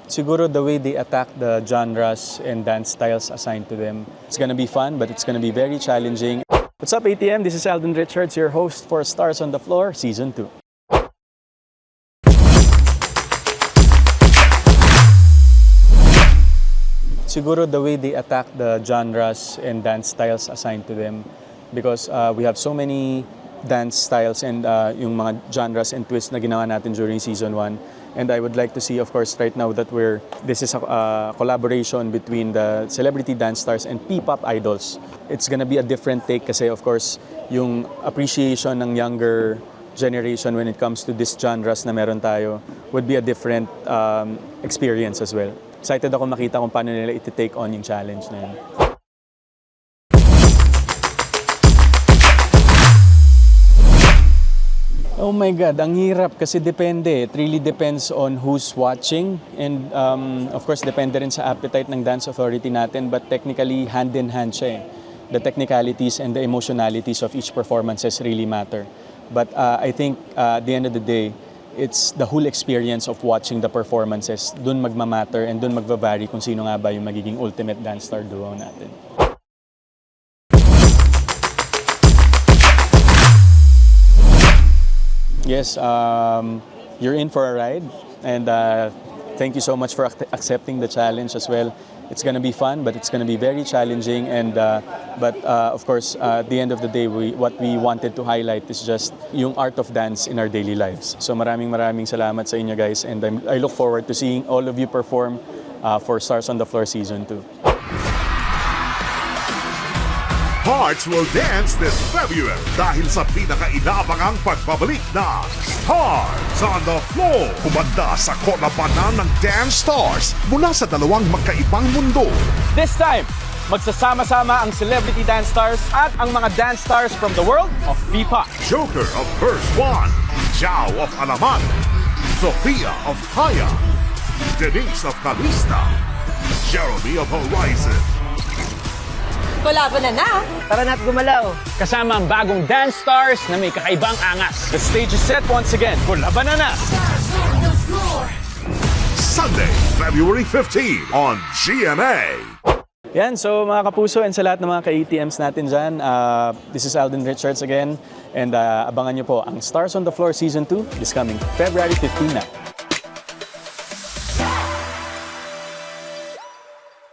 Siguro the way they attack the genres and dance styles assigned to them. It's gonna be fun, but it's gonna be very challenging. What's up, ATM? This is Alden Richards, your host for Stars on the Floor Season 2. Siguro the way they attack the genres and dance styles assigned to them, because we have so many dance styles and yung mga genres and twists na ginawa natin during Season 1. And I would like to see, of course, right now that this is a collaboration between the celebrity dance stars and P-pop idols. It's gonna be a different take kasi, of course, yung appreciation ng younger generation when it comes to these genres na meron tayo would be a different experience as well. Excited ako makita kung paano nila iti-take on yung challenge na yun. Oh my God, ang hirap kasi depende. It really depends on who's watching and of course depende rin sa appetite ng dance authority natin, but technically hand in hand siya eh. The technicalities and the emotionalities of each performances really matter. But I think at the end of the day, it's the whole experience of watching the performances. Dun magmamatter and dun magvavary kung sino nga ba yung magiging ultimate dance star duo natin. Yes, you're in for a ride, and thank you so much for accepting the challenge as well. It's gonna be fun, but it's gonna be very challenging, and but of course, at the end of the day, what we wanted to highlight is just yung art of dance in our daily lives. So maraming salamat sa inyo guys, and I look forward to seeing all of you perform for Stars on the Floor Season 2. Hearts will dance this February dahil sa pinaka-inaabangang pagbabalik na Stars on the Floor. Kumanda sa kolabanan ng dance stars mula sa dalawang magkaibang mundo. This time, magsasama-sama ang celebrity dance stars at ang mga dance stars from the world of P-pop. Joker of Verse 1, Zhao of Alamat, Sophia of Haya, Denise of Calista, Jeremy of Horizon. Kolaban na! Tara na't gumalaw. Kasama ang bagong dance stars na may kakaibang angas. The stage is set once again. Kolaban na! Sunday, February 15 on GMA. Yan, so mga kapuso and sa lahat ng mga ka-ATMs natin dyan, this is Alden Richards again, and abangan nyo po ang Stars on the Floor Season 2 this coming February 15 na.